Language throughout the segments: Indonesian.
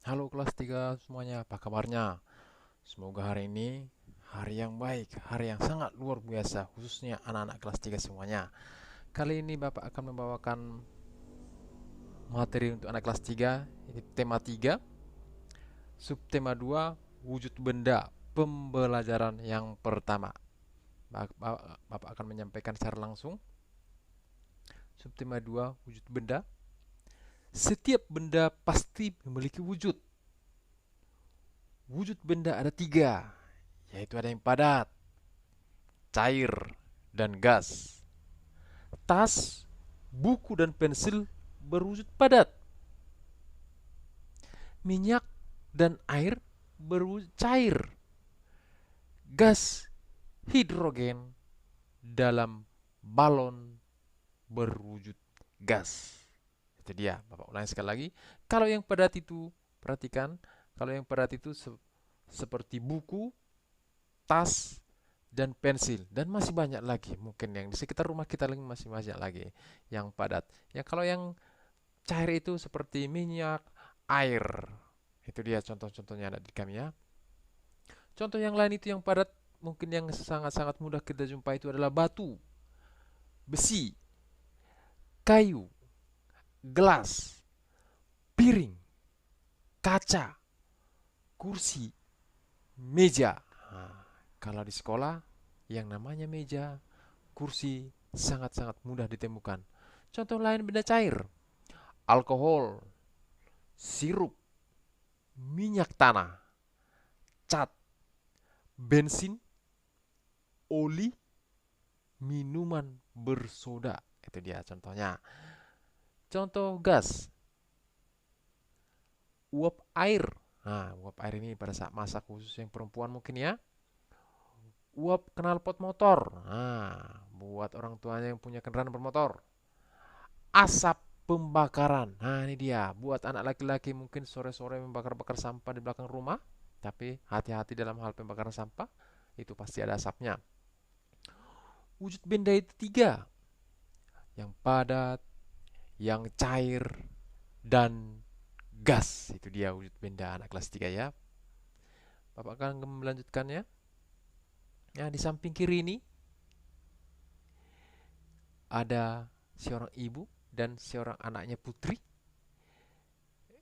Halo kelas 3 semuanya, apa kabarnya? Semoga hari ini hari yang baik, hari yang sangat luar biasa, khususnya anak-anak kelas 3 semuanya. Kali ini Bapak akan membawakan materi untuk anak kelas 3, ini tema 3, subtema 2, wujud benda, pembelajaran yang pertama. Bapak akan menyampaikan secara langsung. Subtema 2, wujud benda. Setiap benda pasti memiliki wujud. Wujud benda ada tiga, yaitu ada yang padat, cair, dan gas. Tas, buku, dan pensil berwujud padat. Minyak dan air berwujud cair. Gas hidrogen dalam balon berwujud gas. Itu dia, Bapak ulangi sekali lagi. Kalau yang padat itu, perhatikan, kalau yang padat itu seperti buku, tas, dan pensil, dan masih banyak lagi mungkin yang di sekitar rumah kita lagi masih banyak lagi yang padat. Ya kalau yang cair itu seperti minyak, air. Itu dia contoh-contohnya ada di kami ya. Contoh yang lain itu yang padat mungkin yang sangat-sangat mudah kita jumpai itu adalah batu, besi, kayu, gelas, piring, kaca, kursi, meja. Nah, kalau di sekolah yang namanya meja, kursi sangat-sangat mudah ditemukan. Contoh lain benda cair, alkohol, sirup, minyak tanah, cat, bensin, oli, minuman bersoda. Itu dia contohnya. Contoh gas, uap air. Nah, uap air ini pada saat masak khusus yang perempuan mungkin ya. Uap knalpot motor. Nah, buat orang tuanya yang punya kendaraan bermotor. Asap pembakaran. Nah, ini dia. Buat anak laki-laki mungkin sore-sore membakar-bakar sampah di belakang rumah. Tapi hati-hati dalam hal pembakaran sampah. Itu pasti ada asapnya. Wujud benda itu tiga. Yang padat, yang cair, dan gas. Itu dia wujud benda anak kelas 3 ya. Bapak akan melanjutkannya. Ya, di samping kiri ini ada seorang ibu dan seorang anaknya putri.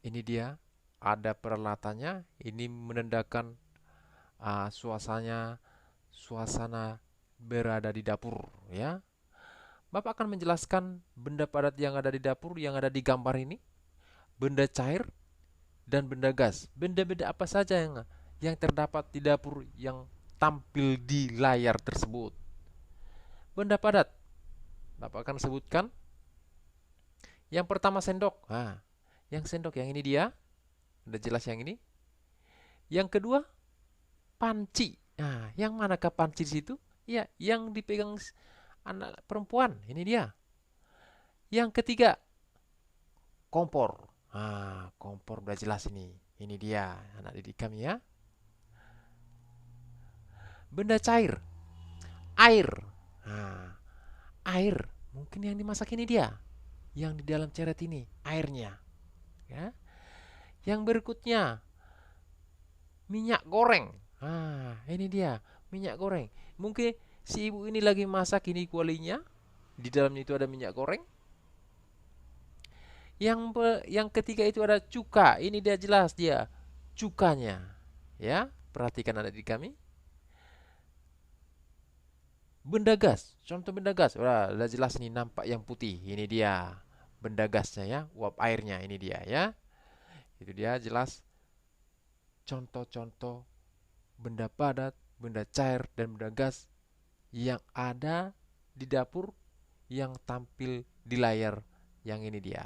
Ini dia, ada peralatannya. Ini menandakan suasana berada di dapur ya. Bapak akan menjelaskan benda padat yang ada di dapur yang ada di gambar ini, benda cair dan benda gas. Benda-benda apa saja yang terdapat di dapur yang tampil di layar tersebut? Benda padat. Bapak akan sebutkan. Yang pertama sendok. Nah, yang sendok yang ini dia. Udah jelas yang ini. Yang kedua panci. Nah, yang manakah panci di situ? Ya, yang dipegang anak perempuan. Ini dia. Yang ketiga kompor. Nah, kompor udah jelas ini. Ini dia anak didik kami ya. Benda cair, air. Nah, air mungkin yang dimasak ini dia. Yang di dalam ceret ini airnya, ya. Yang berikutnya minyak goreng. Nah, ini dia minyak goreng. Mungkin si ibu ini lagi masak ini kualinya. Di dalamnya itu ada minyak goreng. Yang ketiga itu ada cuka. Ini dia jelas dia cukanya. Ya, perhatikan anak didik kami. Benda gas, contoh benda gas. Wah, udah jelas nih nampak yang putih. Ini dia benda gasnya ya, uap airnya ini dia ya. Itu dia jelas contoh-contoh benda padat, benda cair dan benda gas yang ada di dapur yang tampil di layar yang ini dia.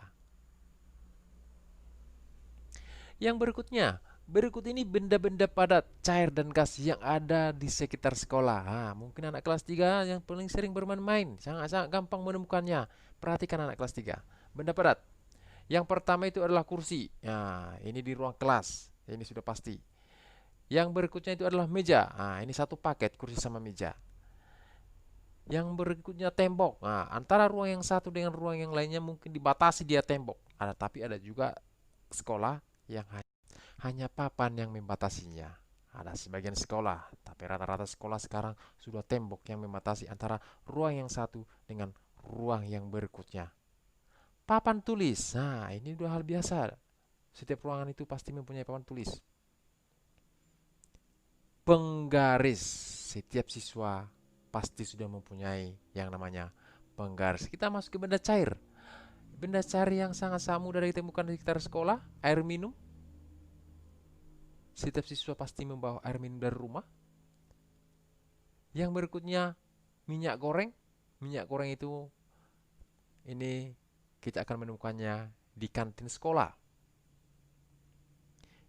Yang berikutnya, berikut ini benda-benda padat, cair dan gas yang ada di sekitar sekolah. Nah, mungkin anak kelas 3 yang paling sering bermain-main, sangat-sangat gampang menemukannya. Perhatikan anak kelas 3. Benda padat. Yang pertama itu adalah kursi. Nah, ini di ruang kelas. Ini sudah pasti. Yang berikutnya itu adalah meja. Nah, ini satu paket kursi sama meja. Yang berikutnya tembok. Nah, antara ruang yang satu dengan ruang yang lainnya mungkin dibatasi dia tembok. Ada tapi ada juga sekolah yang hanya papan yang membatasinya. Ada sebagian sekolah, tapi rata-rata sekolah sekarang sudah tembok yang membatasi antara ruang yang satu dengan ruang yang berikutnya. Papan tulis, nah ini udah hal biasa. Setiap ruangan itu pasti mempunyai papan tulis. Penggaris, setiap siswa pasti sudah mempunyai yang namanya penggaris. Kita masuk ke benda cair. Benda cair yang sangat mudah ditemukan di sekitar sekolah, air minum. Setiap siswa pasti membawa air minum dari rumah. Yang berikutnya minyak goreng. Minyak goreng itu ini kita akan menemukannya di kantin sekolah.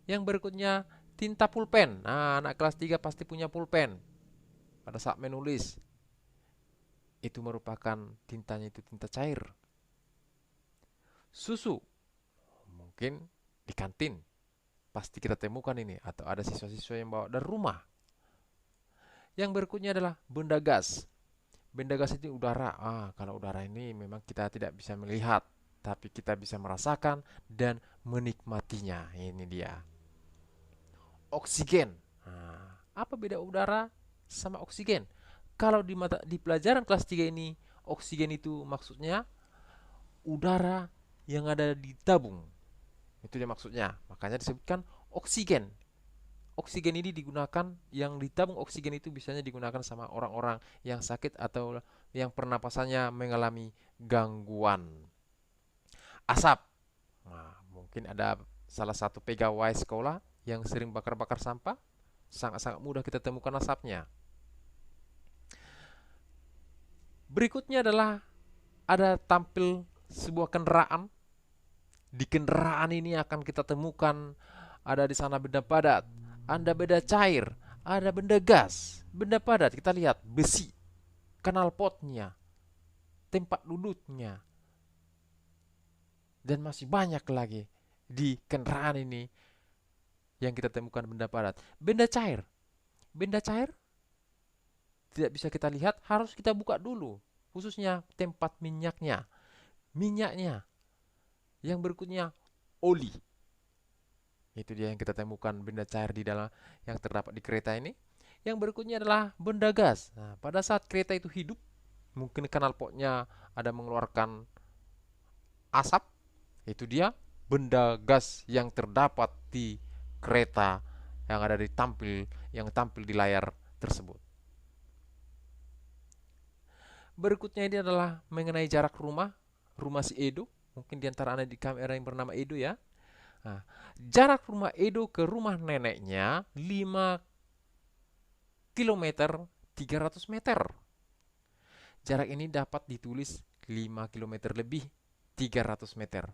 Yang berikutnya tinta pulpen. Nah, anak kelas 3 pasti punya pulpen pada saat menulis. Itu merupakan tintanya itu tinta cair. Susu. Mungkin di kantin pasti kita temukan ini, atau ada siswa-siswa yang bawa dari rumah. Yang berikutnya adalah benda gas. Benda gas itu udara. Kalau udara ini memang kita tidak bisa melihat, tapi kita bisa merasakan dan menikmatinya. Ini dia. Oksigen. Apa beda udara sama oksigen? Kalau di pelajaran kelas 3 ini, oksigen itu maksudnya udara yang ada di tabung. Itu dia maksudnya. Makanya disebutkan oksigen. Oksigen ini digunakan, yang ditabung oksigen itu biasanya digunakan sama orang-orang yang sakit atau yang pernapasannya mengalami gangguan. Asap. Mungkin ada salah satu pegawai sekolah yang sering bakar-bakar sampah. Sangat-sangat mudah kita temukan asapnya. Berikutnya adalah ada tampil sebuah kendaraan. Di kendaraan ini akan kita temukan ada di sana benda padat, ada benda cair, ada benda gas. Benda padat kita lihat besi, knalpotnya, tempat duduknya, dan masih banyak lagi di kendaraan ini yang kita temukan benda padat. Benda cair tidak bisa kita lihat, harus kita buka dulu, khususnya tempat minyaknya. Yang berikutnya oli. Itu dia yang kita temukan benda cair di dalam yang terdapat di kereta ini. Yang berikutnya adalah benda gas. Nah, pada saat kereta itu hidup, mungkin knalpotnya ada mengeluarkan asap. Itu dia benda gas yang terdapat di kereta yang ada yang tampil di layar tersebut. Berikutnya ini adalah mengenai jarak rumah si Edo. Mungkin di antara Anda di kamera yang bernama Edo ya. Nah, jarak rumah Edo ke rumah neneknya 5 km 300 meter. Jarak ini dapat ditulis 5 km lebih 300 meter.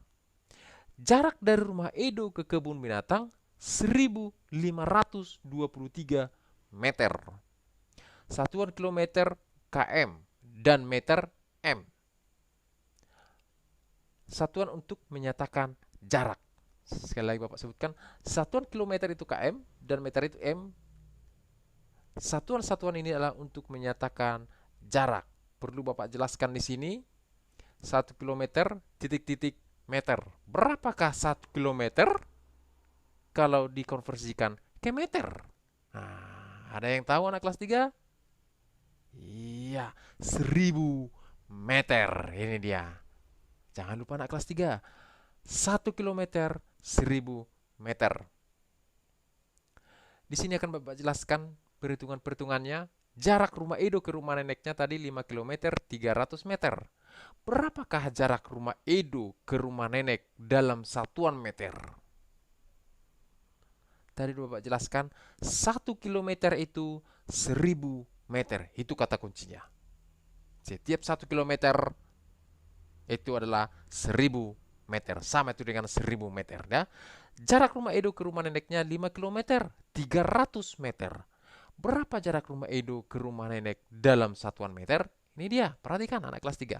Jarak dari rumah Edo ke kebun binatang 1523 meter. Satuan kilometer km dan meter m. Satuan untuk menyatakan jarak. Sekali lagi Bapak sebutkan, satuan kilometer itu km dan meter itu m. Satuan-satuan ini adalah untuk menyatakan jarak. Perlu Bapak jelaskan di sini. 1 kilometer titik-titik meter. Berapakah 1 kilometer kalau dikonversikan ke meter? Nah, ada yang tahu anak kelas 3? Iya, 1000 meter. Ini dia. Jangan lupa anak kelas 3. 1 kilometer 1000 meter. Di sini akan Bapak jelaskan perhitungan-perhitungannya. Jarak rumah Edo ke rumah neneknya tadi 5 km 300 meter. Berapakah jarak rumah Edo ke rumah nenek dalam satuan meter? Tadi Bapak jelaskan 1 km itu 1000 meter. Itu kata kuncinya. Setiap 1 km itu adalah 1000 meter. Sama itu dengan 1000 meter ya. Jarak rumah Edo ke rumah neneknya 5 km 300 meter. Berapa jarak rumah Edo ke rumah nenek dalam satuan meter? Ini dia, perhatikan anak kelas 3.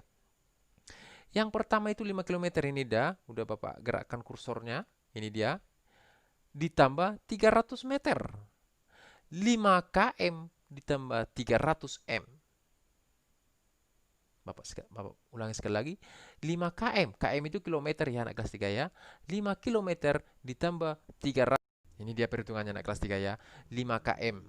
Yang pertama itu 5 km ini dah, udah Bapak gerakkan kursornya. Ini dia. Ditambah 300 meter. 5 km ditambah 300 m. Bapak ulangi sekali lagi. 5 km. Km itu kilometer ya anak kelas 3 ya. 5 km ditambah 300 Ini dia perhitungannya anak kelas 3 ya. 5 km.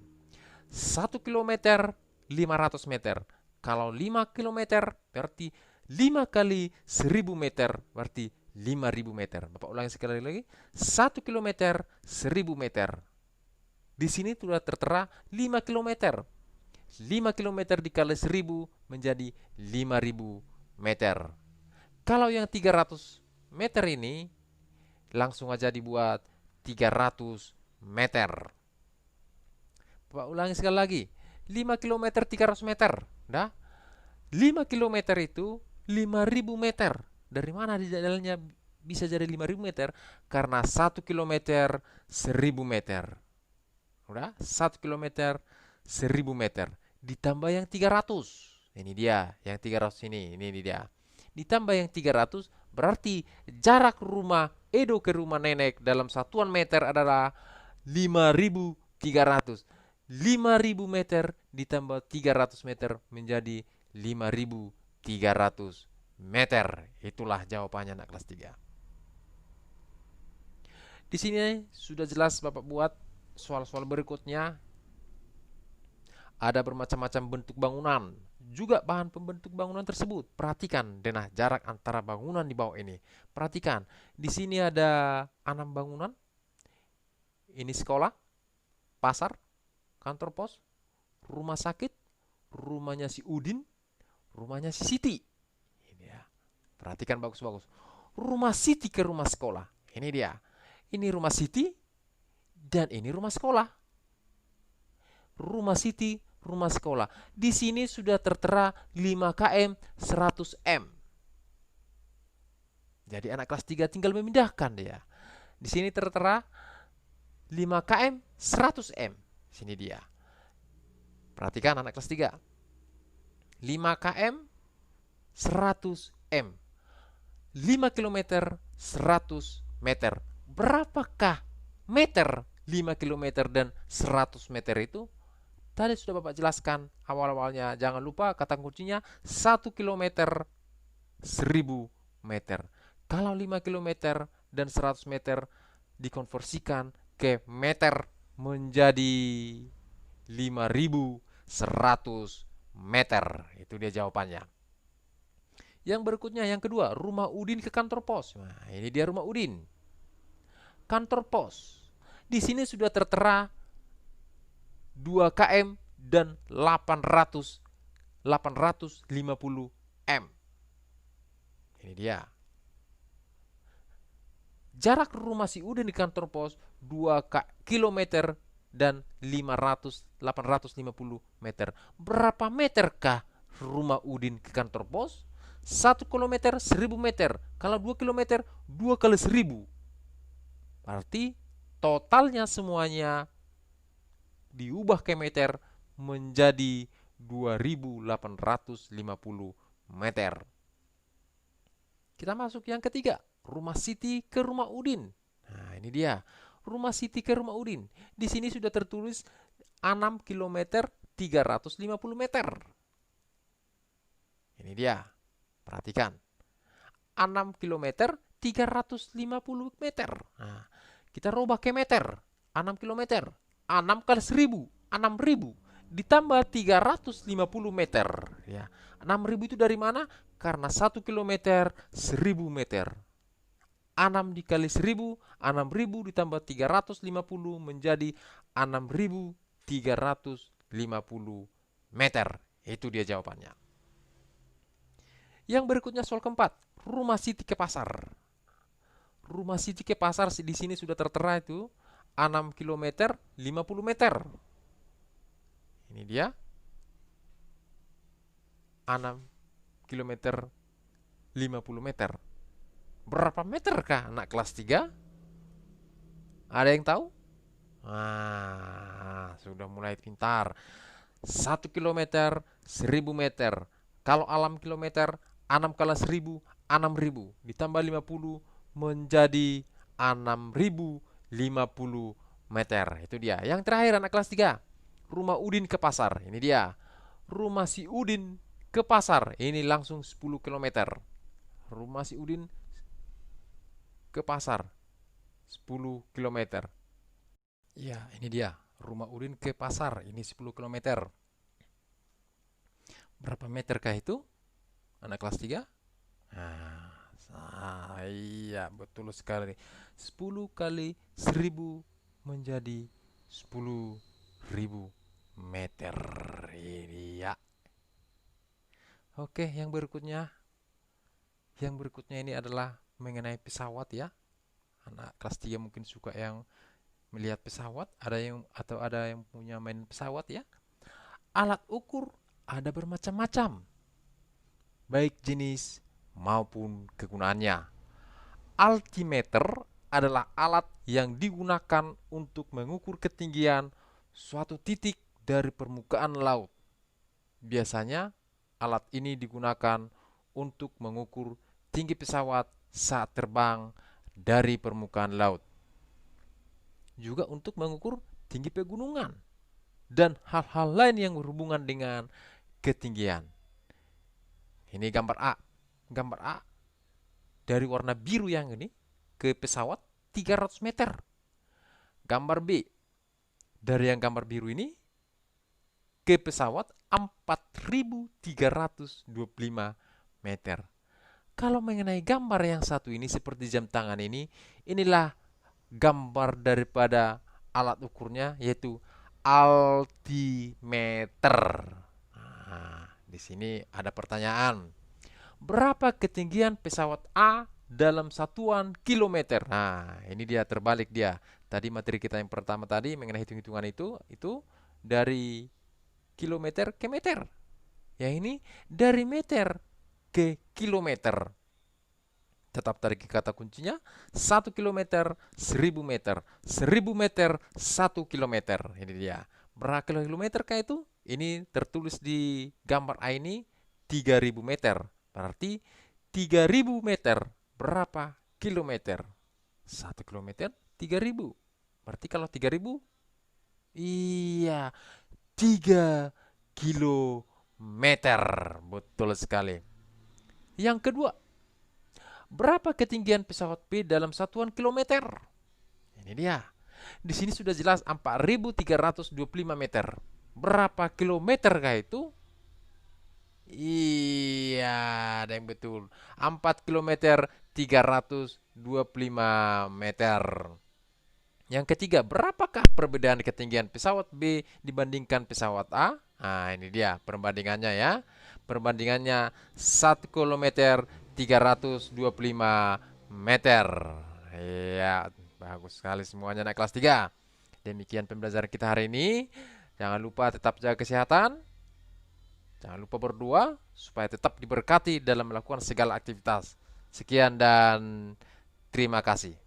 1 kilometer 500 meter. Kalau 5 kilometer berarti 5 kali 1000 meter berarti 5000 meter. Bapak ulangi sekali lagi. 1 kilometer 1000 meter. Di sini sudah tertera 5 kilometer. 5 kilometer dikali 1000 menjadi 5000 meter. Kalau yang 300 meter ini langsung aja dibuat 300 meter. Bapak ulangi sekali lagi. 5 kilometer 300 meter. Dah. 5 kilometer itu 5000 meter. Dari mana di jalannya bisa jadi 5000 meter? Karena 1 kilometer 1000 meter. Udah, 1 kilometer 1000 meter. Ditambah yang 300. Ini dia, yang 300 ini dia. Ditambah yang 300 berarti jarak rumah Edo ke rumah nenek dalam satuan meter adalah 5300. 5000 meter ditambah 300 meter menjadi 5300 meter. Itulah jawabannya anak kelas 3. Di sini sudah jelas Bapak buat soal-soal berikutnya. Ada bermacam-macam bentuk bangunan, juga bahan pembentuk bangunan tersebut. Perhatikan denah jarak antara bangunan di bawah ini. Perhatikan, di sini ada 6 bangunan. Ini sekolah, pasar, kantor pos, rumah sakit, rumahnya si Udin, rumahnya si Siti. Ini ya. Perhatikan bagus-bagus. Rumah Siti ke rumah sekolah. Ini dia. Ini rumah Siti dan ini rumah sekolah. Rumah Siti, rumah sekolah. Di sini sudah tertera 5 km 100 m. Jadi anak kelas 3 tinggal memindahkan dia. Di sini tertera 5 km 100 m. Sini dia. Perhatikan anak kelas 3. 5 km 100 m. 5 km 100 meter. Berapakah meter 5 km dan 100 meter itu? Tadi sudah Bapak jelaskan awal-awalnya. Jangan lupa kata kuncinya 1 km 1000 meter. Kalau 5 km dan 100 meter dikonversikan ke meter menjadi 5100 meter. Itu dia jawabannya. Yang berikutnya, yang kedua, rumah Udin ke kantor pos. Nah, ini dia rumah Udin. Kantor pos. Di sini sudah tertera 2 km dan 850 m. Ini dia. Jarak rumah si Udin di kantor pos 2 km dan 850 meter. Berapa meterkah rumah Udin ke kantor pos? 1 km 1000 meter. Kalau 2 km 2 kali 1000. Berarti totalnya semuanya diubah ke meter menjadi 2850 meter. Kita masuk yang ketiga, rumah Siti ke rumah Udin. Nah, ini dia. Rumah Siti ke rumah Udin. Di sini sudah tertulis 6 km 350 meter. Ini dia. Perhatikan. 6 km 350 meter. Nah, kita rubah ke meter. 6 km. 6 kali 1000, 6000 ditambah 350 meter ya. 6000 itu dari mana? Karena 1 km 1000 meter. 6 dikali 1000, 6000 ditambah 350 menjadi 6350 meter. Itu dia jawabannya. Yang berikutnya soal keempat, rumah Siti ke pasar. Rumah Siti ke pasar di sini sudah tertera itu 6 km 50 meter. Ini dia. 6 km 50 meter. Berapa meterkah anak kelas 3? Ada yang tahu? Nah, sudah mulai pintar. 1 km 1000 meter. Kalau 6 km 6 kali 1000, 6000 ditambah 50 menjadi 6050 meter. Itu dia. Yang terakhir anak kelas 3. Rumah Udin ke pasar. Ini dia. Rumah si Udin ke pasar. Ini langsung 10 km. Rumah si Udin ke pasar 10 km. Ya, ini dia. Rumah Udin ke pasar. Ini 10 kilometer. Berapa meter kah itu? Anak kelas 3? Nah, iya, betul sekali. 10 kali 1000 menjadi 10.000 meter. Ini ya. Oke, yang berikutnya. Yang berikutnya ini adalah mengenai pesawat ya. Anak kelas 3 mungkin suka yang melihat pesawat, ada yang atau ada yang punya main pesawat ya. Alat ukur ada bermacam-macam, baik jenis maupun kegunaannya. Altimeter adalah alat yang digunakan untuk mengukur ketinggian suatu titik dari permukaan laut. Biasanya alat ini digunakan untuk mengukur tinggi pesawat saat terbang dari permukaan laut. Juga untuk mengukur tinggi pegunungan dan hal-hal lain yang berhubungan dengan ketinggian. Ini gambar A. Gambar A dari warna biru yang ini ke pesawat 300 meter. Gambar B dari yang gambar biru ini ke pesawat 4.325 meter. Kalau mengenai gambar yang satu ini seperti jam tangan ini, inilah gambar daripada alat ukurnya yaitu altimeter. Nah, di sini ada pertanyaan. Berapa ketinggian pesawat A dalam satuan kilometer? Nah, ini dia terbalik dia. Tadi materi kita yang pertama tadi mengenai hitung-hitungan itu dari kilometer ke meter. Yang ini dari meter ke kilometer. Tetap tarik kata kuncinya 1 kilometer 1000 meter, 1000 meter 1 kilometer. Ini dia. Berapa kilometer kah itu? Ini tertulis di gambar A ini 3000 meter. Berarti 3000 meter berapa kilometer? 1 kilometer 3000. Berarti kalau 3000, iya, 3 kilometer. Betul sekali. Yang kedua, berapa ketinggian pesawat B dalam satuan kilometer? Ini dia. Di sini sudah jelas 4.325 meter. Berapa kilometer kah itu? Iya, ada yang betul. 4 kilometer 325 meter. Yang ketiga, berapakah perbedaan ketinggian pesawat B dibandingkan pesawat A? Nah, ini dia perbandingannya ya. Perbandingannya 1 kilometer 325 meter. Iya, bagus sekali semuanya naik kelas 3. Demikian pembelajaran kita hari ini. Jangan lupa tetap jaga kesehatan. Jangan lupa berdoa supaya tetap diberkati dalam melakukan segala aktivitas. Sekian dan terima kasih.